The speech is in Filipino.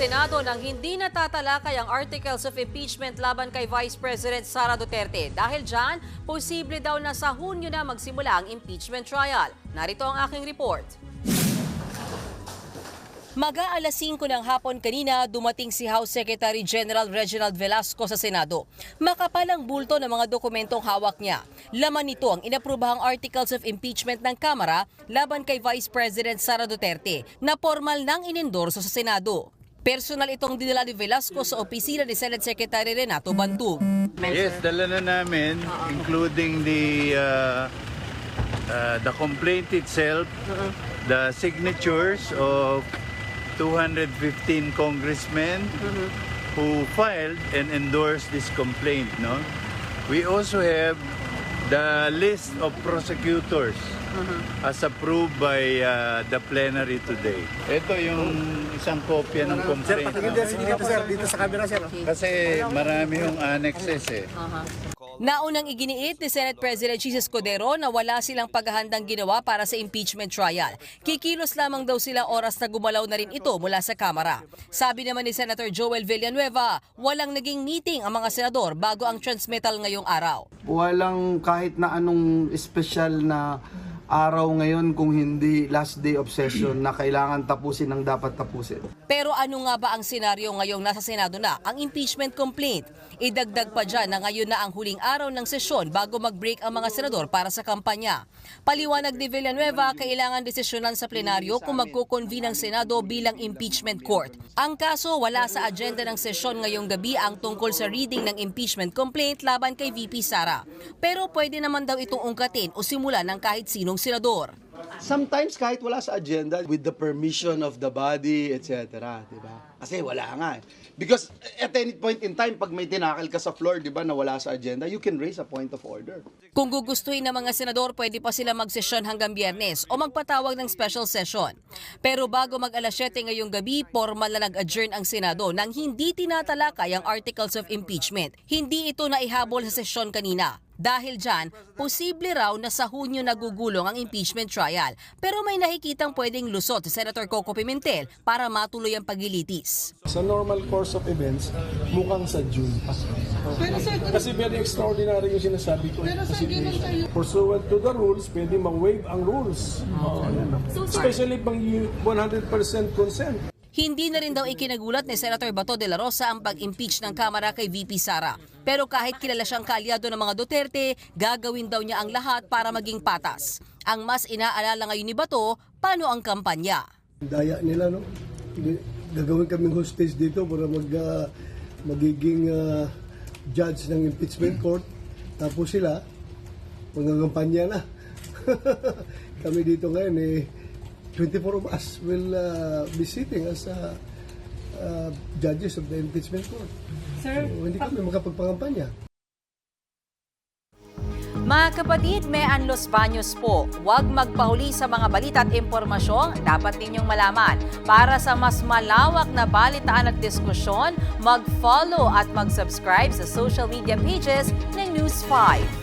Senado nang hindi natatalakay ang articles of impeachment laban kay Vice President Sara Duterte. Dahil dyan, posible daw na sa Hunyo na magsimula ang impeachment trial. Narito ang aking report. Mag-aalas 5 ng hapon kanina, dumating si House Secretary General Reginald Velasco sa Senado. Makapal ang bulto ng mga dokumentong hawak niya. Laman nito ang inaprubahang articles of impeachment ng Kamara laban kay Vice President Sara Duterte na formal nang inendorso sa Senado. Personal itong dinala ni Velasco sa opisina ni Senate Secretary Renato Bantug. Yes, dala na namin, including the complaint itself, the signatures of 215 congressmen who filed and endorsed this complaint. No, we also have the list of prosecutors as approved by the plenary today. Ito yung isang kopya ng complaint. Dito sa camera, sir. Kasi marami yung annexes eh. Naunang iginiit ni Senate President Jesus Codero na wala silang paghahandang ginawa para sa impeachment trial. Kikilos lamang daw sila oras na gumalaw na rin ito mula sa Kamara. Sabi naman ni Senator Joel Villanueva, walang naging meeting ang mga senador bago ang transmittal ngayong araw. Walang kahit na anong espesyal na araw ngayon kung hindi last day of session na kailangan tapusin ang dapat tapusin. Pero ano nga ba ang senaryo ngayong nasa Senado na ang impeachment complaint? Idagdag pa dyan na ngayon na ang huling araw ng sesyon bago mag-break ang mga senador para sa kampanya. Paliwanag ni Villanueva, kailangan desisyonan sa plenaryo kung magkukonvene ang Senado bilang impeachment court. Ang kaso, wala sa agenda ng sesyon ngayong gabi ang tungkol sa reading ng impeachment complaint laban kay VP Sara. Pero pwede naman daw itong ungkatin o simulan ng kahit sinong senador. Sometimes kahit wala sa agenda, with the permission of the body, etc. Diba? Kasi wala nga eh. Because at any point in time, pag may tinakal ka sa floor, diba, na wala sa agenda, you can raise a point of order. Kung gugustuhin ng mga senador, pwede pa sila magsesyon hanggang Biyernes o magpatawag ng special session. Pero bago mag-alas 7 ngayong gabi, formal na nag-adjourn ang Senado nang hindi tinatalakay ang articles of impeachment. Hindi ito naihabol sa sesyon kanina. Dahil dyan, posible raw na sa Hunyo nagugulong ang impeachment trial. Pero may nakikitang pwedeng lusot si Senator Coco Pimentel para matuloy ang paglilitis. Sa normal course of events, mukhang sa June pa. Kasi very extraordinary yung sinasabi ko. Pursuant to the rules, pwede ma-waive ang rules. Especially pang 100% consent. Hindi na rin daw ikinagulat ni Senator Bato de la Rosa ang pag-impeach ng Kamara kay VP Sara. Pero kahit kilala siyang kaalyado ng mga Duterte, gagawin daw niya ang lahat para maging patas. Ang mas inaalala ngayon ni Bato, paano ang kampanya? Daya nila, no? Gagawin kaming hostage dito para magiging judge ng impeachment court. Tapos sila, magkakampanya na. Kami dito ngayon 24 of us will be sitting as judges of the impeachment court. Sir, so, hindi kami makapagpangampanya. Mga kapatid, may Los Baños po. Huwag magpahuli sa mga balita at impormasyong dapat ninyong malaman. Para sa mas malawak na balitaan at diskusyon, mag-follow at mag-subscribe sa social media pages ng News 5.